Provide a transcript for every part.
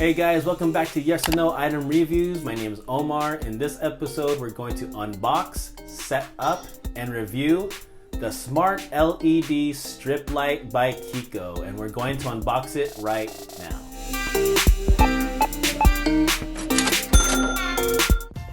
Hey guys, welcome back to Yes or No Item Reviews. My name is Omar. In this episode, we're going to unbox, set up, and review the Smart LED Strip Light by Kiko. And we're going to unbox it right now.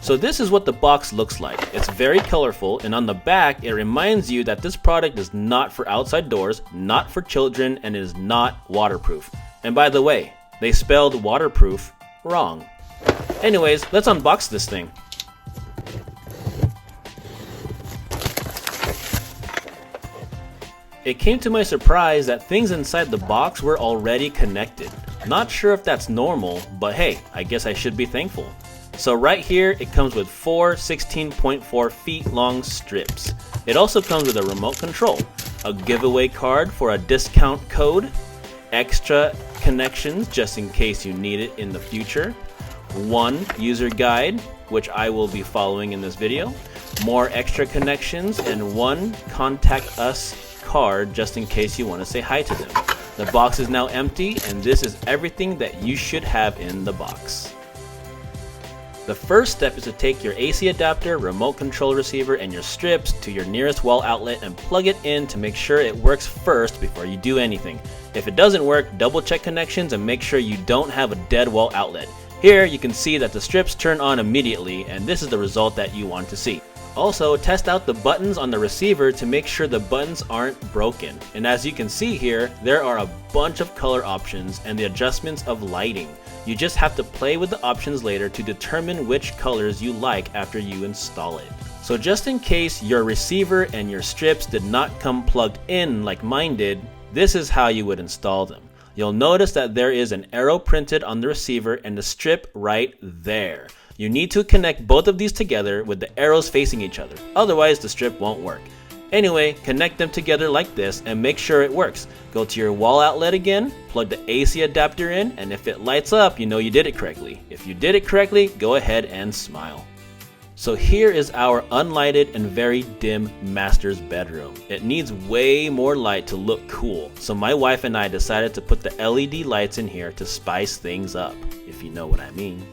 So this is what the box looks like. It's very colorful, and on the back, it reminds you that this product is not for outside doors, not for children, and it is not waterproof. And by the way, they spelled waterproof wrong. Anyways, let's unbox this thing. It came to my surprise that things inside the box were already connected. Not sure if that's normal, but hey, I guess I should be thankful. So right here, it comes with 4 16.4 feet long strips. It also comes with a remote control, a giveaway card for a discount code, extra connections just in case you need it in the future, 1 user guide, which I will be following in this video, more extra connections, and 1 contact us card just in case you want to say hi to them. The box is now empty, and this is everything that you should have in the box. The first step is to take your AC adapter, remote control receiver, and your strips to your nearest wall outlet and plug it in to make sure it works first before you do anything. If it doesn't work, double check connections and make sure you don't have a dead wall outlet. Here you can see that the strips turn on immediately, and this is the result that you want to see. Also, test out the buttons on the receiver to make sure the buttons aren't broken. And as you can see here, there are a bunch of color options and the adjustments of lighting. You just have to play with the options later to determine which colors you like after you install it. So just in case your receiver and your strips did not come plugged in like mine did, this is how you would install them. You'll notice that there is an arrow printed on the receiver and the strip right there. You need to connect both of these together with the arrows facing each other, otherwise the strip won't work. Anyway, connect them together like this and make sure it works. Go to your wall outlet again, plug the AC adapter in, and if it lights up, you know you did it correctly. If you did it correctly, go ahead and smile. So here is our unlighted and very dim master's bedroom. It needs way more light to look cool, so my wife and I decided to put the LED lights in here to spice things up, if you know what I mean.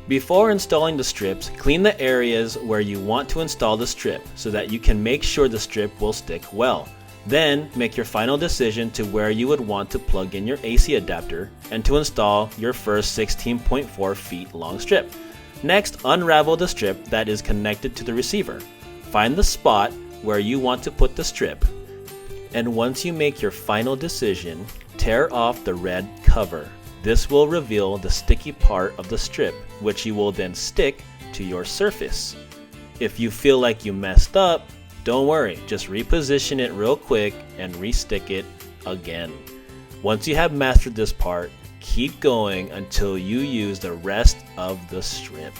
Before installing the strips, clean the areas where you want to install the strip so that you can make sure the strip will stick well. Then make your final decision to where you would want to plug in your AC adapter and to install your first 16.4 feet long strip. Next, unravel the strip that is connected to the receiver. Find the spot where you want to put the strip. And once you make your final decision, tear off the red cover. This will reveal the sticky part of the strip, which you will then stick to your surface. If you feel like you messed up, don't worry, just reposition it real quick and restick it again. Once you have mastered this part, keep going until you use the rest of the strip.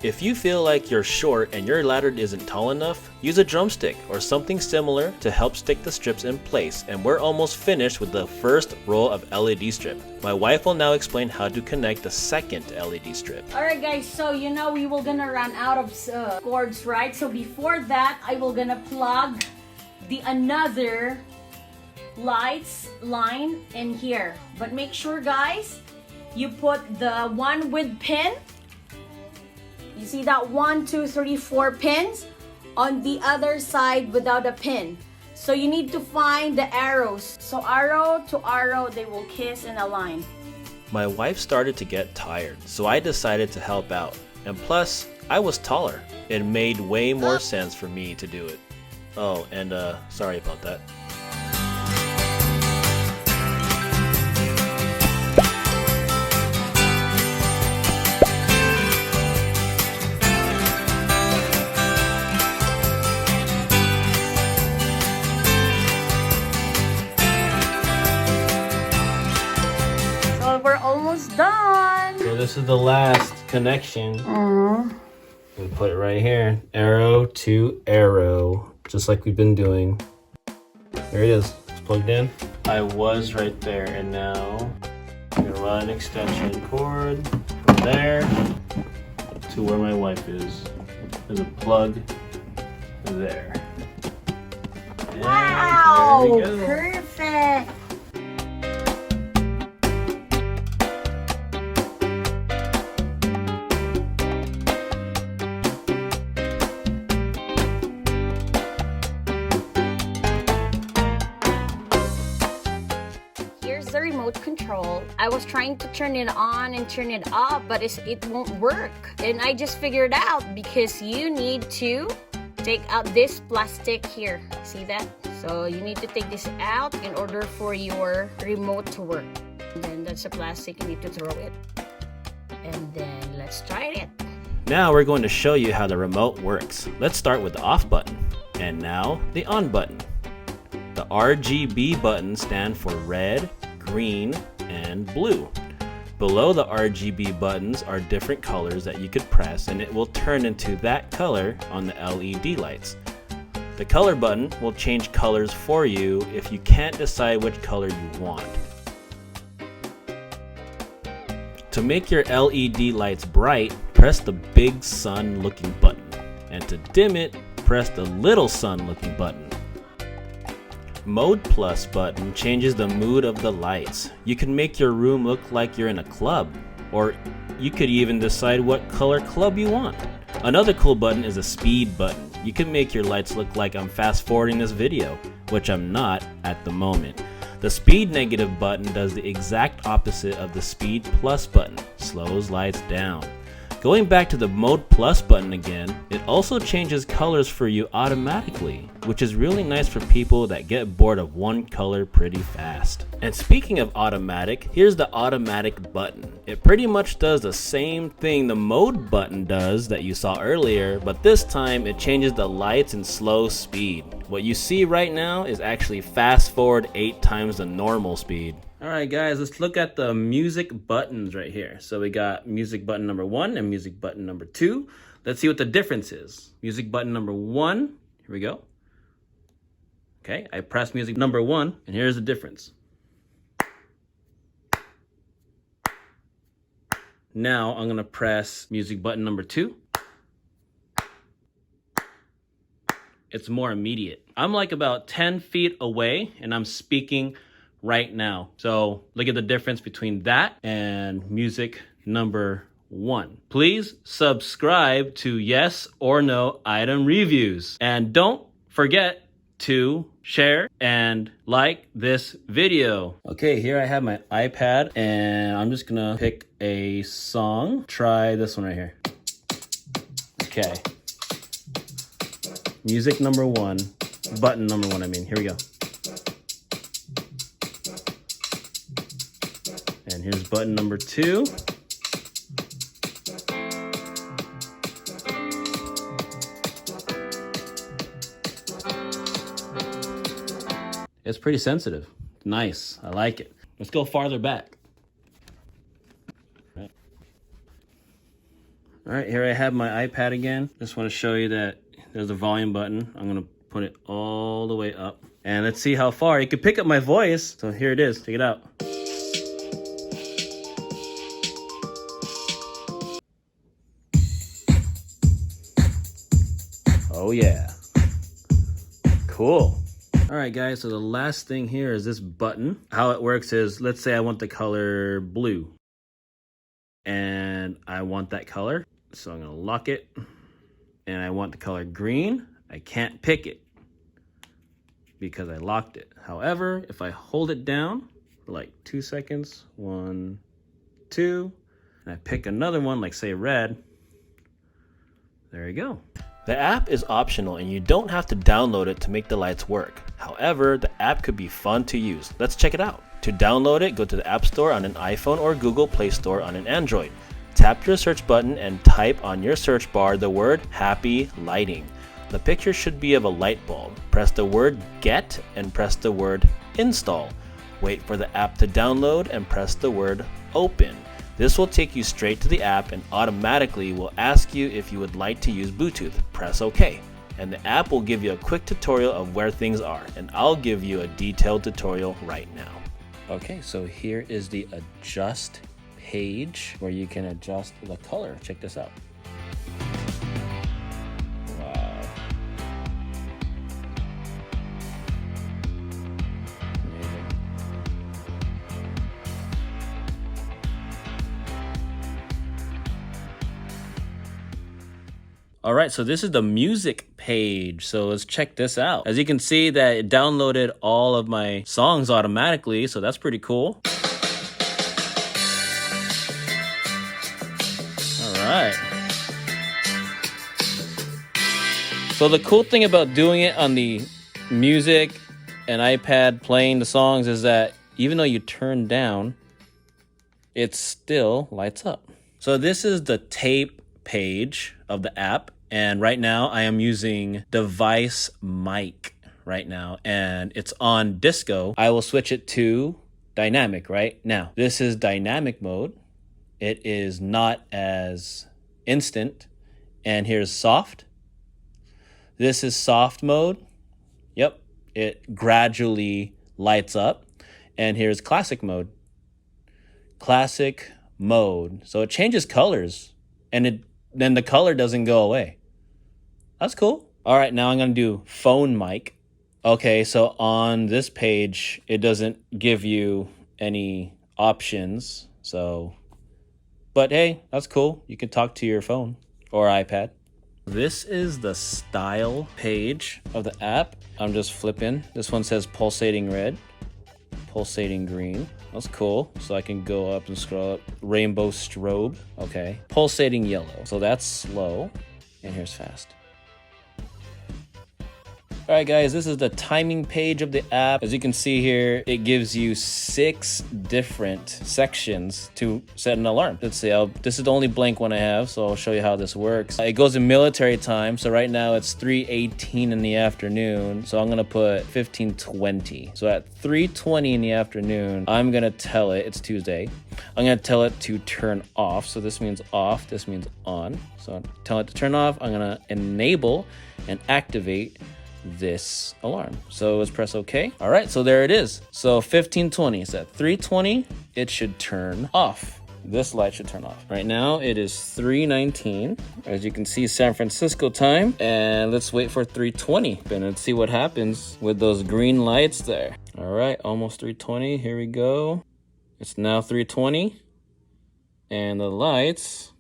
If you feel like you're short and your ladder isn't tall enough, use a drumstick or something similar to help stick the strips in place, and we're almost finished with the first row of LED strip. My wife will now explain how to connect the second LED strip. Alright guys, so you know we will gonna run out of cords, right? So before that, I will gonna plug the another lights line in here. But make sure guys, you put the one with pin. You see that 1, 2, 3, 4 pins on the other side without a pin. So you need to find the arrows. So arrow to arrow, they will kiss and align. My wife started to get tired, so I decided to help out. And plus, I was taller. It made way more sense for me to do it. Oh, and sorry about that. Almost done. So this is the last connection. We put it right here. Arrow to arrow, just like we've been doing. There it is. It's plugged in. I was right there, and now an extension cord from there to where my wife is. There's a plug there. And Wow! there we go. Perfect! Here's the remote control. I was trying to turn it on and turn it off, but it won't work. And I just figured out because you need to take out this plastic here. See that? So you need to take this out in order for your remote to work. And then that's the plastic, you need to throw it. And then let's try it. Now we're going to show you how the remote works. Let's start with the off button. And now the on button. The RGB buttons stand for red, green, and blue. Below the RGB buttons are different colors that you could press and it will turn into that color on the LED lights. The color button will change colors for you if you can't decide which color you want. To make your LED lights bright, press the big sun looking button. And to dim it, press the little sun looking button. Mode Plus button changes the mood of the lights. You can make your room look like you're in a club, or you could even decide what color club you want. Another cool button is a speed button. You can make your lights look like I'm fast forwarding this video, which I'm not at the moment. The speed negative button does the exact opposite of the speed plus button, slows lights down. Going back to the Mode Plus button again, it also changes colors for you automatically, which is really nice for people that get bored of one color pretty fast. And speaking of automatic, here's the automatic button. It pretty much does the same thing the mode button does that you saw earlier, but this time it changes the lights in slow speed. What you see right now is actually fast forward 8 times the normal speed. Alright guys, let's look at the music buttons right here. So we got music button number 1 and music button number 2. Let's see what the difference is. Music button number 1, here we go. Okay, I press music number 1 and here's the difference. Now I'm gonna press music button number 2. It's more immediate. I'm like about 10 feet away and I'm speaking right now. So look at the difference between that and music number 1. Please subscribe to Yes or No Item Reviews. And don't forget to share and like this video. Okay, here I have my iPad and I'm just gonna pick a song. Try this one right here. Okay. Music number 1, button number 1, I mean, here we go. And here's button number 2. It's pretty sensitive. Nice, I like it. Let's go farther back. All right, here I have my iPad again. Just want to show you that there's a volume button. I'm gonna put it all the way up. And let's see how far. You can pick up my voice. So here it is, check it out. Oh yeah, cool. All right guys, so the last thing here is this button. How it works is, let's say I want the color blue and I want that color. So I'm gonna lock it and I want the color green. I can't pick it because I locked it. However, if I hold it down for like 2 seconds, 1, 2, and I pick another one, like say red, there you go. The app is optional and you don't have to download it to make the lights work. However, the app could be fun to use. Let's check it out. To download it, go to the App Store on an iPhone or Google Play Store on an Android. Tap your search button and type on your search bar the word Happy Lighting. The picture should be of a light bulb. Press the word Get and press the word Install. Wait for the app to download and press the word Open. This will take you straight to the app and automatically will ask you if you would like to use Bluetooth. Press OK. And the app will give you a quick tutorial of where things are, and I'll give you a detailed tutorial right now. Okay, so here is the Adjust page where you can adjust the color. Check this out. Wow. Amazing. All right, so this is the music page. So let's check this out. As you can see that it downloaded all of my songs automatically, so that's pretty cool. All right. So the cool thing about doing it on the music and iPad playing the songs is that even though you turn down, it still lights up. So this is the tape page of the app, and right now I am using device mic right now, and it's on disco. I will switch it to dynamic right now. This is dynamic mode. It is not as instant, and here's soft. This is soft mode. Yep, it gradually lights up, and here's classic mode. Classic mode. So it changes colors, and then the color doesn't go away. That's cool. All right, now I'm gonna do phone mic. Okay, so on this page, it doesn't give you any options. But hey, that's cool. You can talk to your phone or iPad. This is the style page of the app. I'm just flipping. This one says pulsating red, pulsating green. That's cool. So I can go up and scroll up. Rainbow strobe. Okay. Pulsating yellow. So that's slow. And here's fast. All right, guys, this is the timing page of the app. As you can see here, it gives you 6 different sections to set an alarm. Let's see, this is the only blank one I have, so I'll show you how this works. It goes in military time, so right now it's 3:18 in the afternoon, so I'm gonna put 15:20. So at 3:20 in the afternoon, I'm gonna tell it, it's Tuesday, I'm gonna tell it to turn off. So this means off, this means on. So tell it to turn off, I'm gonna enable and activate this alarm. So let's press OK. All right, so there it is. So 15:20. So at 3:20, it should turn off. This light should turn off. Right now, it is 3:19. As you can see, San Francisco time. And let's wait for 3:20. And let's see what happens with those green lights there. All right, almost 3:20. Here we go. It's now 3:20. And the lights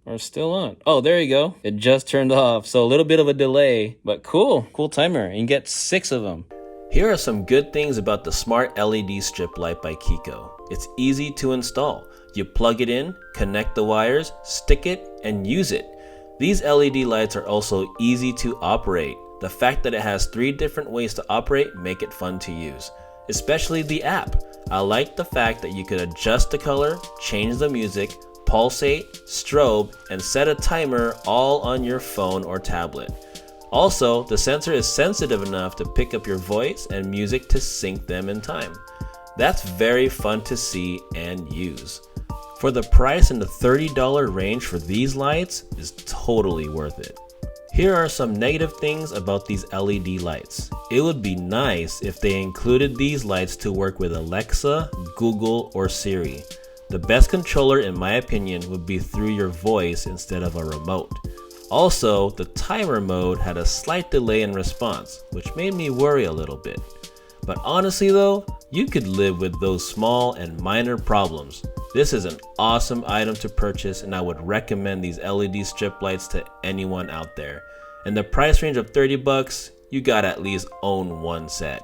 are still on. Oh, there you go. It just turned off. So a little bit of a delay, but cool. Cool timer. And you get 6 of them. Here are some good things about the smart LED strip light by Kiko. It's easy to install. You plug it in, connect the wires, stick it, and use it. These LED lights are also easy to operate. The fact that it has 3 different ways to operate make it fun to use, especially the app. I like the fact that you could adjust the color, change the music, pulsate, strobe, and set a timer all on your phone or tablet. Also, the sensor is sensitive enough to pick up your voice and music to sync them in time. That's very fun to see and use. For the price in the $30 range for these lights is totally worth it. Here are some negative things about these LED lights. It would be nice if they included these lights to work with Alexa, Google, or Siri. The best controller, in my opinion, would be through your voice instead of a remote. Also, the timer mode had a slight delay in response, which made me worry a little bit. But honestly though, you could live with those small and minor problems. This is an awesome item to purchase, and I would recommend these LED strip lights to anyone out there. In the price range of $30, you gotta at least own 1 set.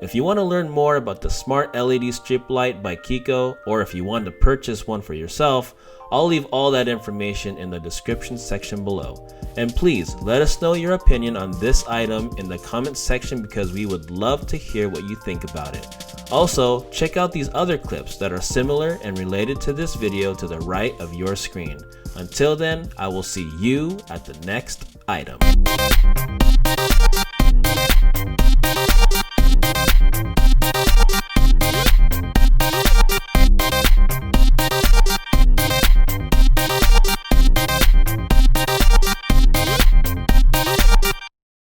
If you want to learn more about the smart LED strip light by Kiko, or if you want to purchase one for yourself, I'll leave all that information in the description section below. And please let us know your opinion on this item in the comments section, because we would love to hear what you think about it. Also, check out these other clips that are similar and related to this video to the right of your screen. Until then, I will see you at the next item.